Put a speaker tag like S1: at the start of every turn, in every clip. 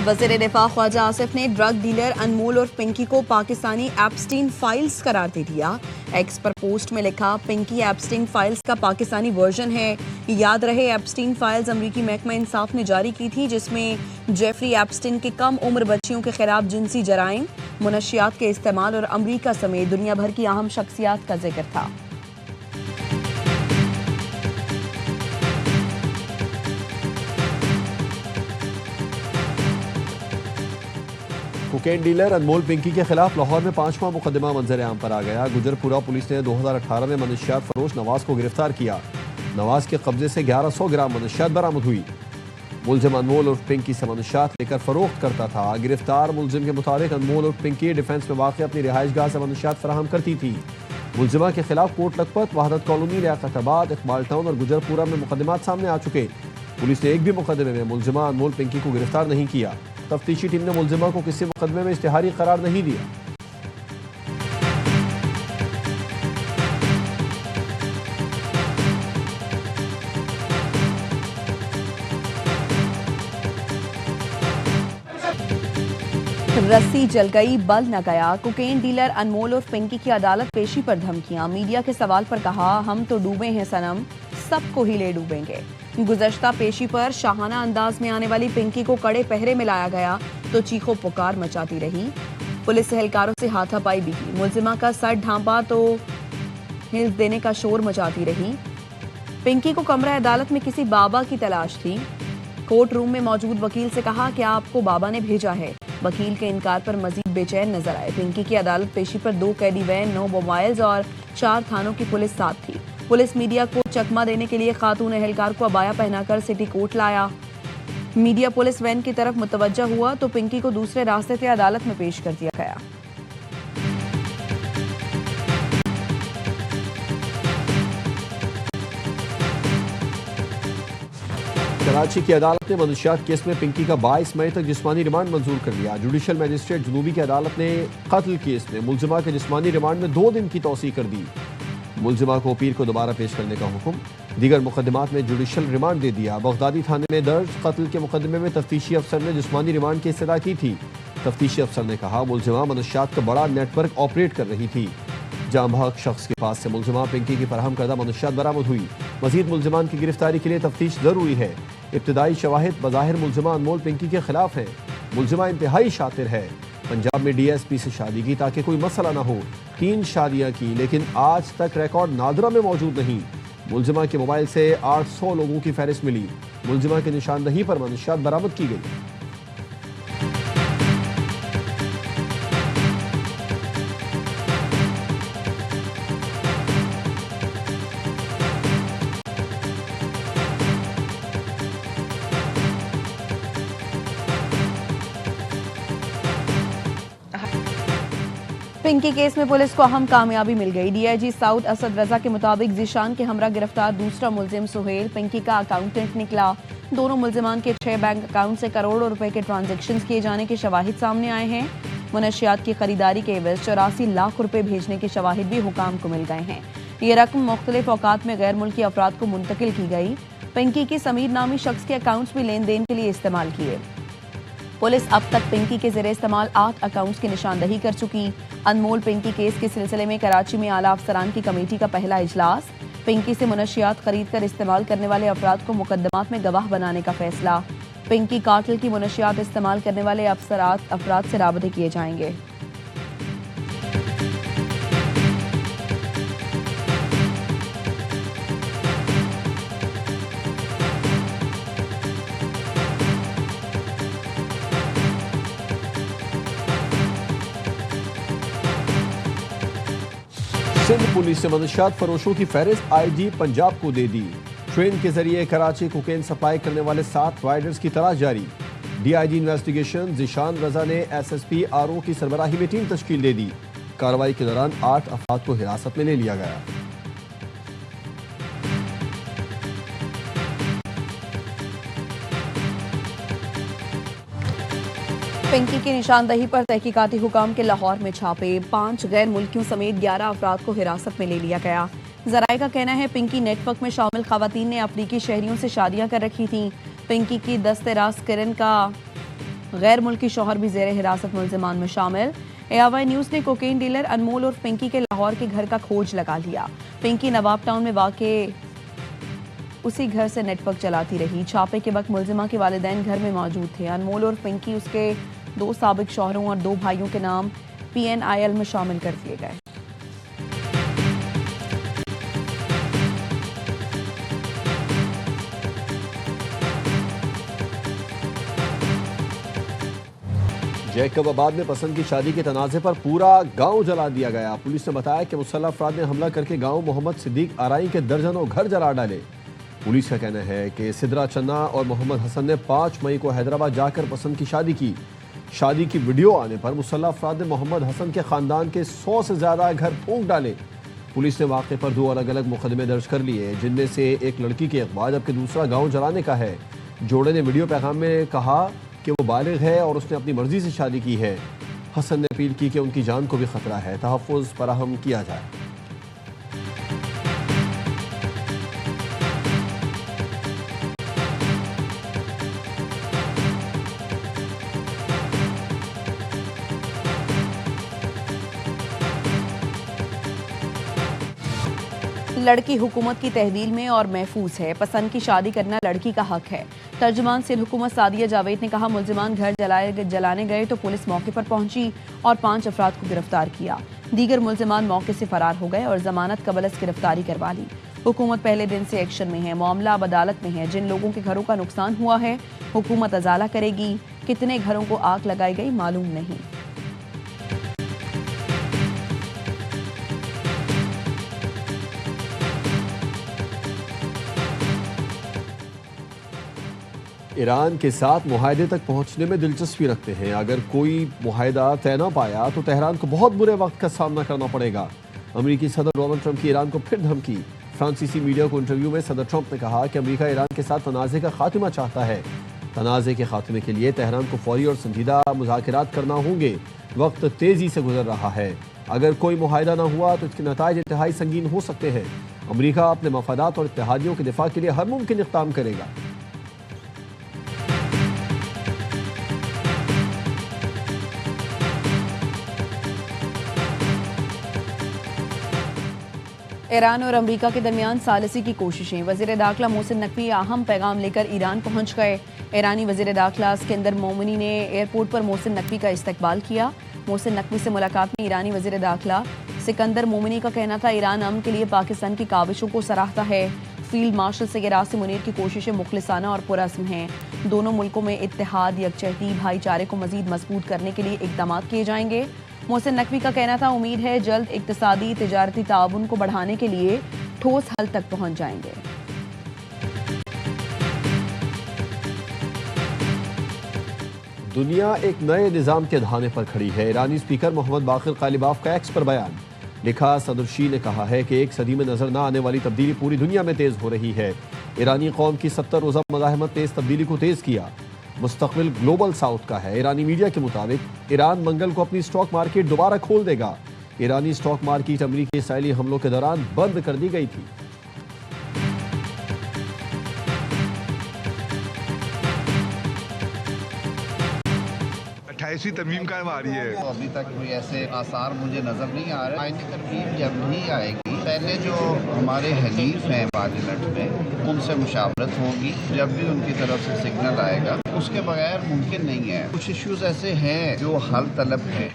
S1: वज़ीर दिफा ख्वाजा आसिफ ने ड्रग डीलर अनमोल और पिंकी को पाकिस्तानी एप्स्टीन फाइल्स करार दे दिया। एक्स पर पोस्ट में लिखा, पिंकी एप्स्टीन फाइल्स का पाकिस्तानी वर्जन है। याद रहे, एप्स्टीन फाइल्स अमरीकी महकमा इंसाफ ने जारी की थी, जिसमें जेफरी एप्स्टीन की कम उम्र बच्चियों के खिलाफ जिनसी जराइम, मुनशियात के इस्तेमाल और अमरीका समेत दुनिया भर की अहम शख्सियात का जिक्र था।
S2: कोकेन डीलर अनमोल पिंकी के खिलाफ लाहौर में 5वां मुकदमा मंजर आम पर आ गया। गुजरपुरा पुलिस ने 2018 में मनशियात फरोश नवाज को गिरफ्तार किया। नवाज के कब्जे से 1100 ग्राम मनशियात बरामद हुई। मुलजिम अनमोल और पिंकी से मनशियात लेकर फरोख्त करता था। गिरफ्तार मुलजिम के मुताबिक अनमोल और पिंकी डिफेंस में वाक़ अपनी रिहाइशगाह से मनशियात फराहम करती थी। मुलजिमा के खिलाफ कोट लखपत, वहादत कॉलोनी, लियाकताबाद, इकबाल टाउन और गुजरपुरा में मुकदमात सामने आ चुके। पुलिस ने एक भी मुकदमे में मुलजिमा अनमोल पिंकी को गिरफ्तार नहीं किया। तफ्तीशी टीम ने मुलजिमा को किसी मुकदमे में इश्तिहारी करार नहीं दिया।
S1: रस्सी जल गई, बल न गया। कोकेन डीलर अनमोल और पिंकी की अदालत पेशी पर धमकियां। मीडिया के सवाल पर कहा, हम तो डूबे हैं सनम, सबको ही ले डूबेंगे। गुज़श्ता पेशी पर शाहाना अंदाज में आने वाली पिंकी को कड़े पहरे में लाया गया तो चीखों पुकार मचाती रही। पुलिस एहलकारों से हाथापाई भी की। मुलजिमा का सर ढांपा तो हिल्स देने का शोर मचाती रही। पिंकी को कमरा अदालत में किसी बाबा की तलाश थी। कोर्ट रूम में मौजूद वकील से कहा, क्या आपको बाबा ने भेजा है? वकील के इनकार पर मजीद बेचैन नजर आए। पिंकी की अदालत पेशी पर 2 कैदी वैन, 9 मोबाइल्स और 4 थानों की पुलिस साथ थी। पुलिस मीडिया को चकमा देने के लिए खातून एहलकार को अबाया पहनाकर सिटी कोर्ट लाया। मीडिया पुलिस वैन की तरफ मुतवज्जा हुआ तो पिंकी को दूसरे रास्ते से अदालत में पेश कर दिया गया।
S2: कराची की अदालत ने मनशियात केस में पिंकी का 22 मई तक जिस्मानी रिमांड मंजूर कर लिया। जुडिशल मजिस्ट्रेट जुनूबी की अदालत ने कत्ल केस में मुलजिमा के जिस्मानी रिमांड में 2 दिन की तौसीह कर दी। मुलजिमा को पीर को दोबारा पेश करने का हुक्म। दीगर मुकदमात में जुडिशल रिमांड दे दिया। बगदादी थाने में दर्ज कत्ल के मुकदमे में तफ्तीशी अफसर ने जिस्मानी रिमांड की इस्तदा की थी। तफ्तीशी अफसर ने कहा, मुलजिमा मनशियात का बड़ा नेटवर्क ऑपरेट कर रही थी। जाम बहक शख्स के पास से मुलजिमा पिंकी की फराहम करदा मनशियात बरामद हुई। मजीद मुलजिमान की गिरफ्तारी के लिए तफ्तीश जरूरी है। इब्तदाई शवाहिद बज़ाहिर मुलजिमा अनमोल पिंकी के खिलाफ है। मुलजिमा इंतहाई शातिर है। पंजाब में DSP से शादी की ताकि कोई मसला ना हो। 3 शादियां की, लेकिन आज तक रिकॉर्ड नादरा में मौजूद नहीं। मुलजिमा के मोबाइल से 800 लोगों की फहरिस्त मिली। मुलजिमा की निशानदही पर मनशियात बरामद की गई।
S1: पिंकी केस में पुलिस को अहम कामयाबी मिल गई। DIG साउथ असद रजा के मुताबिक जीशान के हमरा गिरफ्तार दूसरा मुलजिम सुहेल पिंकी का अकाउंटेंट निकला। दोनों मुलजिमान के 6 बैंक अकाउंट से करोड़ों रुपए के ट्रांजैक्शंस किए जाने के शवाहिद सामने आए हैं। मुनशियात की खरीदारी के एवज 84 लाख रुपए भेजने के शवाहिद भी हुकाम को मिल गए हैं। ये रकम मुख्तलिफ औकात में गैर मुल्की अफराद को मुंतकिल की गई। पिंकी की समीर नामी शख्स के अकाउंट्स भी लेन देन के लिए इस्तेमाल किए। पुलिस अब तक पिंकी के ज़रिए इस्तेमाल 8 अकाउंट्स की निशानदही कर चुकी। अनमोल पिंकी केस के सिलसिले में कराची में आला अफसरान की कमेटी का पहला इजलास। पिंकी से मुनशियात खरीद कर इस्तेमाल करने वाले अफराद को मुकदमात में गवाह बनाने का फैसला। पिंकी कातिल की मुनशियात इस्तेमाल करने वाले अफराद से राबते किए जाएंगे।
S2: सिंध पुलिस ने मनशियात फरोशों की फहरिस्त IG पंजाब को दे दी। ट्रेन के जरिए कराची कोकेन सप्लाई करने वाले 7 राइडर्स की तलाश जारी। DIG इन्वेस्टिगेशन जीशान रजा ने SSP RO की सरबराही में टीम तश्कील दे दी। कार्रवाई के दौरान 8 अफराद को हिरासत में ले लिया गया।
S1: पिंकी की निशानदही पर तहकीकाती हुकाम के लाहौर में छापे। 5 गैर मुल्कियों समेत 11 अफराद को हिरासत में ले लिया गया। जराये का कहना है पिंकी नेटवर्क में शामिल खवातीन ने अफ्रीकी शहरियों से शादियां कर रखी थीं। पिंकी की दस्ते रास किरण का गैर मुल्की शौहर भी जेर हिरासत मुल्जिमान में शामिल। ARY न्यूज ने कोकेन डीलर अनमोल और पिंकी के लाहौर के घर का खोज लगा लिया। पिंकी नवाब टाउन में वाक़े उसी घर से नेटवर्क चलाती रही। छापे के वक्त मुल्जिमा के वालिदैन घर में मौजूद थे। अनमोल और पिंकी उसके 2 साबिक शौहरों और 2 भाइयों के नाम PNIL में शामिल कर दिए गए।
S2: जैकबाबाद में पसंद की शादी के तनाज़े पर पूरा गांव जला दिया गया। पुलिस ने बताया कि मुसल्लह अफराद ने हमला करके गांव मोहम्मद सिद्दीक आराई के दर्जनों घर जला डाले। पुलिस का कहना है कि सिद्रा चन्ना और मोहम्मद हसन ने 5 मई को हैदराबाद जाकर पसंद की शादी की। शादी की वीडियो आने पर मुसल्लह अफराद ने मोहम्मद हसन के खानदान के 100 से ज़्यादा घर फूंक डाले। पुलिस ने वाक़े पर 2 अलग अलग मुकदमे दर्ज कर लिए, जिनमें से एक लड़की के अगवा जबकि दूसरा गाँव जलाने का है। जोड़े ने वीडियो पैगाम में कहा कि वो बालिग है और उसने अपनी मर्जी से शादी की है। हसन ने अपील की कि उनकी जान को भी खतरा है, तहफ़्फ़ुज़ फराहम किया जाए।
S1: लड़की हुकूमत की तहवील में और महफूज है। पसंद की शादी करना लड़की का हक है। तर्जुमान सिंध हुकूमत सादिया जावेद ने कहा, मुल्जिमान घर जलाने गए तो पुलिस मौके पर पहुंची और 5 अफराद को गिरफ्तार किया। दीगर मुल्जिमान मौके से फरार हो गए और जमानत कबल गिरफ्तारी करवा ली। हुकूमत पहले दिन से एक्शन में है। मामला अब अदालत में है। जिन लोगों के घरों का नुकसान हुआ है हुकूमत अजाला करेगी। कितने घरों को आग लगाई गई मालूम नहीं।
S2: ईरान के साथ मुआहदे तक पहुंचने में दिलचस्पी रखते हैं। अगर कोई मुआहदा तय न पाया तो तेहरान को बहुत बुरे वक्त का सामना करना पड़ेगा। अमेरिकी सदर डोनाल्ड ट्रंप की ईरान को फिर धमकी। फ्रांसीसी मीडिया को इंटरव्यू में सदर ट्रंप ने कहा कि अमेरिका ईरान के साथ तनाज़े का खात्मा चाहता है। तनाज़े के खात्मे के लिए तेहरान को फौरी और संजीदा मुज़ाकरात करना होंगे। वक्त तेज़ी से गुजर रहा है। अगर कोई मुआहदा न हुआ तो इसके नताइज इंतहाई संगीन हो सकते हैं। अमेरिका अपने मफादात और इत्तेहादियों के दिफा के लिए हर मुमकिन इक़दाम करेगा।
S1: ईरान और अमेरिका के दरमियान सालिसी की कोशिशें। वज़ीर दाखिला मोहसिन नकवी अहम पैगाम लेकर ईरान पहुंच गए। ईरानी वज़ीर दाखिला सिकंदर मोमिनी ने एयरपोर्ट पर मोहसिन नकवी का इस्तकबाल किया। मोहसिन नकवी से मुलाकात में ईरानी वज़ीर दाखिला सिकंदर मोमिनी का कहना था, ईरान अमन के लिए पाकिस्तान की काविशों को सराहता है। फील्ड मार्शल सैयद आसिम मुनीर की कोशिशें मुखलिसाना और पुरअज़्म हैं। दोनों मुल्कों में इत्तेहाद, यकजहती, भाईचारे को मज़ीद मजबूत करने के लिए इक़दाम किए जाएंगे। मोहसिन नकवी का कहना था, उम्मीद है जल्द इक़्तिसादी तिजारती ताउन को बढ़ाने के लिए ठोस हल तक पहुंच जाएंगे।
S2: दुनिया एक नए निज़ाम के धाने पर खड़ी है। ईरानी स्पीकर मोहम्मद बाक़िर ग़ालिबाफ का एक्स पर बयान। लिखा, सदर शी ने कहा है कि एक सदी में नजर न आने वाली तब्दीली पूरी दुनिया में तेज हो रही है। ईरानी कौम की 70 रोज़ा मज़ाहमत ने इस तब्दीली को तेज किया। मुस्तक़बिल ग्लोबल साउथ का है। ईरानी मीडिया के मुताबिक ईरान मंगल को अपनी स्टॉक मार्केट दोबारा खोल देगा। ईरानी स्टॉक मार्केट अमेरिकी इसराइली हमलों के दौरान बंद कर दी गई थी।
S3: ऐसी तरमीम का आ रही है।
S4: तो अभी तक कोई ऐसे आसार मुझे नजर नहीं आ रहे। आईनी तरमीम जब भी आएगी, पहले जो हमारे हलीफ हैं पार्लियामेंट में उनसे मुशावरत होगी। जब भी उनकी तरफ से सिग्नल आएगा, उसके बगैर मुमकिन नहीं है। कुछ इश्यूज ऐसे हैं जो हल तलब है।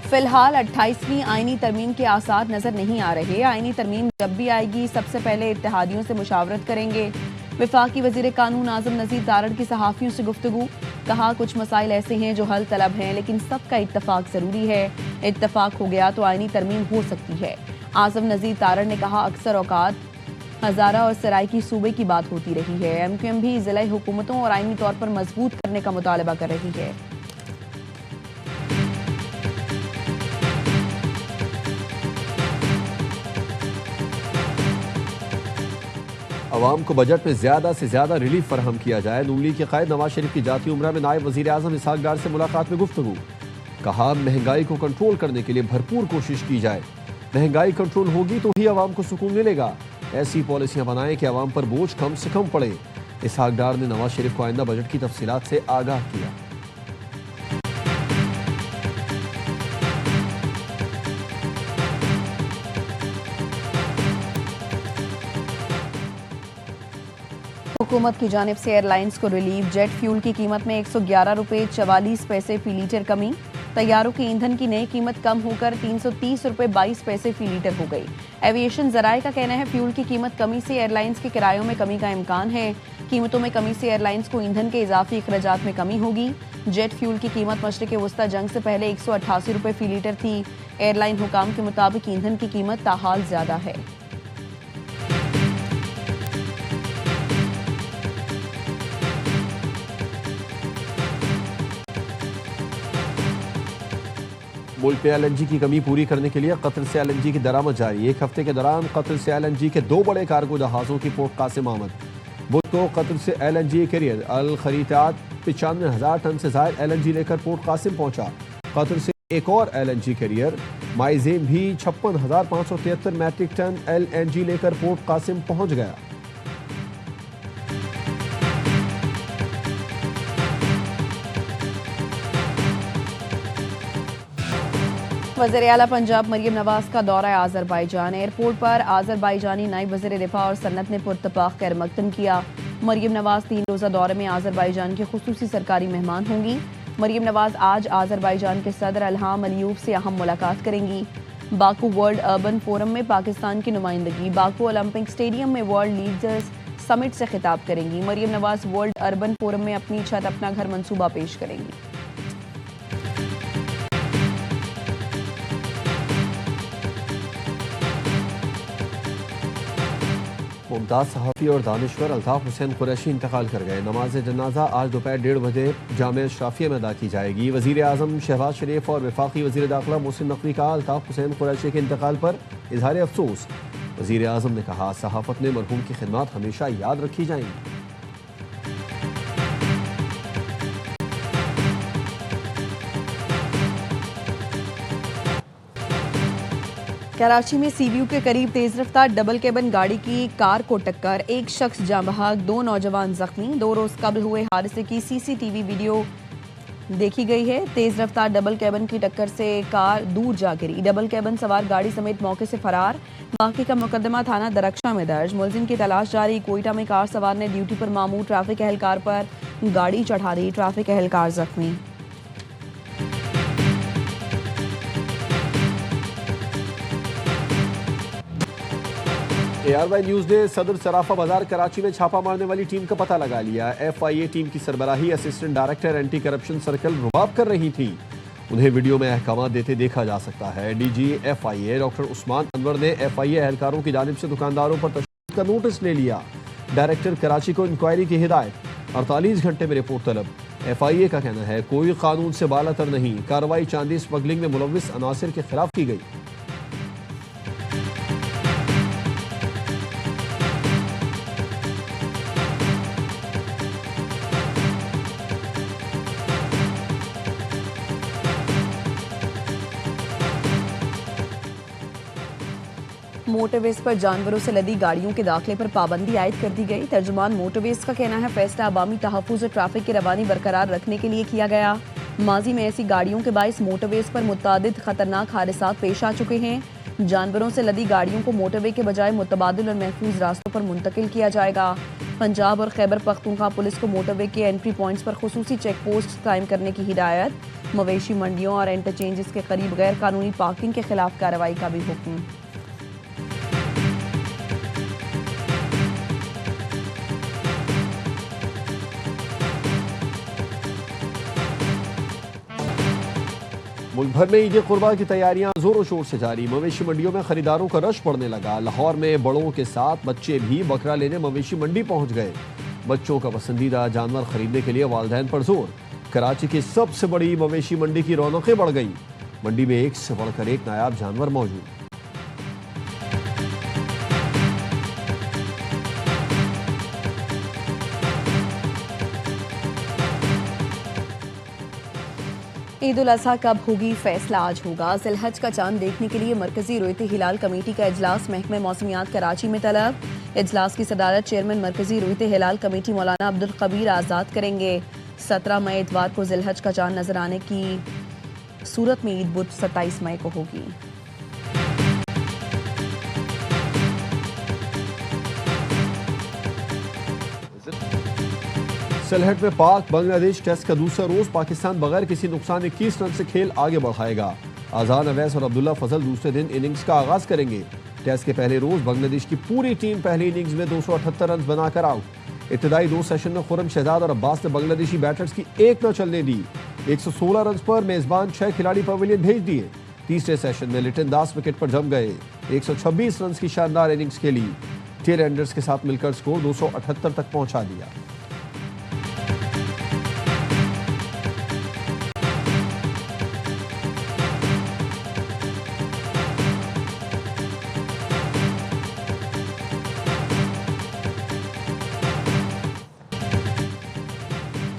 S1: फिलहाल 28वीं आईनी तरमीम के आसार नजर नहीं आ रहे। आईनी तरमीम जब भी आएगी सबसे पहले इत्तेहादियों से मुशावरत करेंगे। वफाकी वज़ीर कानून आज़म नज़ीर तारड़ की सहाफ़ियों से गुफ्तगू। कहा, कुछ मसाइल ऐसे हैं जो हल तलब हैं, लेकिन सबका इत्तफाक ज़रूरी है। इत्तफाक हो गया तो आईनी तरमीम हो सकती है। आज़म नज़ीर तारड़ ने कहा, अक्सर औकात हज़ारा और सराइकी सूबे की बात होती रही है। MQM भी ज़िला हुकूमतों और आईनी तौर पर मजबूत करने का मुतालबा कर रही है।
S2: अवाम को बजट में ज़्यादा से ज़्यादा रिलीफ फराहम किया जाए। नून लीग के कायद नवाज शरीफ की जाती उम्रा में नायब वज़ीर आज़म इसहाक डार से मुलाकात में गुफ्तगू। कहा, महंगाई को कंट्रोल करने के लिए भरपूर कोशिश की जाए। महंगाई कंट्रोल होगी तो ही अवाम को सुकून मिलेगा। ऐसी पॉलिसियाँ बनाएं कि अवाम पर बोझ कम से कम पड़े। इसहाक डार ने नवाज शरीफ को आइंदा बजट की तफसीलात से आगाह किया।
S1: हुकूमत की जानिब से एयरलाइंस को रिलीफ। जेट फ्यूल की कीमत में 111 रुपये 44 पैसे फी लीटर कमी। तैयारों की ईंधन की नई कीमत कम होकर 330 रुपये 22 पैसे फी लीटर हो गई। एविएशन जराये का कहना है फ्यूल की कीमत कमी से एयरलाइंस के किरायों में कमी का इम्कान है। कीमतों में कमी से एयरलाइंस को ईंधन के इजाफी अखराजात में कमी होगी। जेट फ्यूल की कीमत मशरिक़ वस्ता जंग से पहले 188 रुपये फी लीटर थी। एयरलाइन हुकाम के मुताबिक ईंधन की कीमत ताहाल ज्यादा है।
S2: मुल्क में LNG की कमी पूरी करने के लिए कतर से LNG की दरामद जारी। एक हफ्ते के दौरान कतर से LNG के 2 बड़े कार्गो जहाज़ों की पोर्ट कासिम आमद। बुध को कतर से LNG कैरियर अल खरीदात 95,000 टन से ज़ायद LNG लेकर पोर्ट कासिम पहुंचा। कतर से एक और LNG कैरियर माइजेम भी 56,573 मैट्रिक टन LNG लेकर पोर्ट कासिम पहुंच गया।
S1: वज़ीर आला पंजाब मरियम नवाज का दौरा आज़रबाईजान। एयरपोर्ट पर आज़रबाईजानी नायब वज़ीर दिफा और सनत ने पुरतपाक खैर मकदम किया। मरियम नवाज 3 रोज़ा दौरे में आज़रबाईजान की खुसूसी सरकारी मेहमान होंगी। मरियम नवाज आज आज़रबाईजान के सदर इल्हाम अलीयूब से अहम मुलाकात करेंगी। बाकू वर्ल्ड अर्बन फोरम में पाकिस्तान की नुमाइंदगी। बाकू ओलंपिक स्टेडियम में वर्ल्ड लीडर्स समिट से खिताब करेंगी। Maryam Nawaz world urban forum में अपनी छत अपना घर मंसूबा पेश करेंगी।
S2: मुमताज़ सहाफ़ी और दानिश्वर अल्ताफ़ हुसैन कुरैशी इंतकाल कर गए। नमाज जनाजा आज दोपहर 1:30 बजे जामिया अशराफिया में अदा की जाएगी। वज़ीर आज़म शहबाज शरीफ और वफाकी वज़ीर दाखिला मोहसिन नकवी का अल्ताफ़ हुसैन कुरैशी के इंतकाल पर इजहार अफसोस। वज़ीर आज़म ने कहा सहाफ़त में मरहूम की खिदमत हमेशा याद रखी जाएंगी।
S1: कराची में सीबीयू के करीब तेज रफ्तार डबल केबन गाड़ी की कार को टक्कर। एक शख्स जाँ बहक, 2 नौजवान जख्मी। 2 रोज कबल हुए हादसे की CCTV वीडियो देखी गई है। तेज रफ्तार डबल केबन की टक्कर से कार दूर जा गिरी। डबल केबन सवार गाड़ी समेत मौके से फरार। बाकी का मुकदमा थाना दरख्शा में दर्ज। मुलजिम की तलाश जारी। कोयटा में कार सवार ने ड्यूटी पर मामूर ट्रैफिक एहलकार पर गाड़ी चढ़ा दी। ट्रैफिक एहलकार जख्मी।
S2: ARY न्यूज़ ने सदर सराफा बाजार कराची में छापा मारने वाली टीम का पता लगा लिया। FIA टीम की सरबराही assistant director anti corruption circle रुबाब कर रही थी। उन्हें वीडियो में अहकाम देते देखा जा सकता है। DG FIA doctor Usman Anwar ने FIA एहलकारों की जानिब से दुकानदारों पर तशद्दुद का नोटिस ले लिया। डायरेक्टर कराची को इंक्वायरी की हिदायत। 48 घंटे में रिपोर्ट तलब। FIA का कहना है कोई कानून से बालातर नहीं। कार्रवाई चांदी स्मगलिंग में मुलविस अनासिर के खिलाफ की गई।
S1: मोटरवेज पर जानवरों से लदी गाड़ियों के दाखिले पर पाबंदी आयद कर दी गई। तर्जुमान मोटरवेज का कहना है फैसला अवामी तहफ़्फ़ुज़ और ट्रैफिक की रवानी बरकरार रखने के लिए किया गया। माजी में ऐसी गाड़ियों के बाइस मोटरवेज पर मुतादिद खतरनाक हादसात पेश आ चुके हैं। जानवरों से लदी गाड़ियों को मोटरवे के बजाय मुतबादिल और महफूज रास्तों पर मुंतकिल किया जाएगा। पंजाब और खैबर पख्तूनख्वा पुलिस को मोटरवे के एंट्री पॉइंट्स पर खुसूसी चेक पोस्ट कायम करने की हिदायत। मवेशी मंडियों और इंटरचेंजेस के करीब गैर कानूनी पार्किंग के खिलाफ कार्रवाई का भी हुक्म।
S2: मुल्क भर में ईद कुर्बा की तैयारियां जोरों शोर से जारी। मवेशी मंडियों में खरीदारों का रश पड़ने लगा। लाहौर में बड़ों के साथ बच्चे भी बकरा लेने मवेशी मंडी पहुंच गए। बच्चों का पसंदीदा जानवर खरीदने के लिए वालिदैन पर जोर। कराची की सबसे बड़ी मवेशी मंडी की रौनकें बढ़ गई। मंडी में एक से बढ़कर एक नायाब जानवर मौजूद।
S1: ईद उल अजहा कब होगी, फैसला आज होगा। ज़िलहज का चांद देखने के लिए मरकजी रोयते हिलाल कमेटी का इजलास। महकमे मौसमियात कराची में तलब। इजलास की सदारत चेयरमैन मरकजी रोहित हिलाल कमेटी मौलाना अब्दुल कबीर आज़ाद करेंगे। 17 मई इतवार को जिलहज का चांद नजर आने की सूरत में ईद बुध 27 मई को होगी।
S2: सिलहट में पाक बांग्लादेश टेस्ट का दूसरा रोज पाकिस्तान बगैर किसी नुकसान 21 रन से खेल आगे बढ़ाएगा। आजान अवैस और अब्दुल्ला फजल दूसरे दिन इनिंग्स का आगाज करेंगे। टेस्ट के पहले रोज बांग्लादेश की पूरी टीम पहली इनिंग्स में 278 रन बनाकर आउट। इब्तिदाई 2 सेशन में खुर्रम शहजाद और अब्बास ने बांग्लादेशी बैटर्स की एक न चलने दी। 116 रन पर मेजबान 6 खिलाड़ी पवेलियन भेज दिए। तीसरे सेशन में लिटन दास विकेट पर जम गए। 126 रन की शानदार इनिंग्स खेली। टेल एंडर्स के साथ मिलकर स्कोर 278 तक पहुंचा दिया।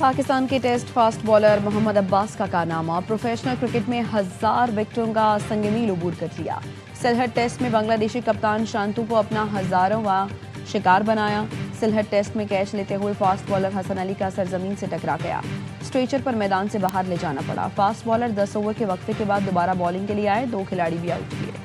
S1: पाकिस्तान के test fast bowler Mohammad Abbas का कारनामा, प्रोफेशनल क्रिकेट में 1000 विकेटों का संगमील उबूर कर लिया। सिलहट टेस्ट में बांग्लादेशी कप्तान शांतु को अपना 1000वां शिकार बनाया। सिलहट टेस्ट में कैच लेते हुए फास्ट बॉलर हसन अली का सरजमीन से टकरा गया। स्ट्रेचर पर मैदान से बाहर ले जाना पड़ा। फास्ट बॉलर 10 ओवर के वक्फे के बाद दोबारा बॉलिंग के लिए आए। 2 खिलाड़ी भी आउट किए।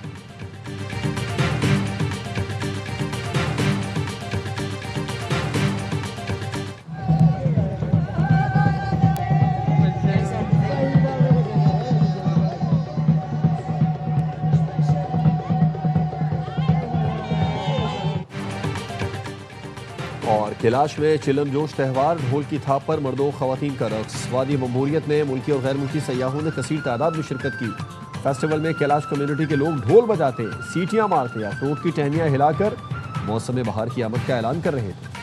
S2: और कैलाश में चिलम जोश त्यौहार, ढोल की थाप पर मर्दों खवातीन का रक्स। वादी ममहूरियत में मुल्की और गैर मुल्की सयाहों ने कसीर तादाद में शिरकत की। फेस्टिवल में कैलाश कम्युनिटी के लोग ढोल बजाते, सीटियां मारते, अखरोट की टहनियां हिलाकर मौसम बहार की आमद का ऐलान कर रहे थे।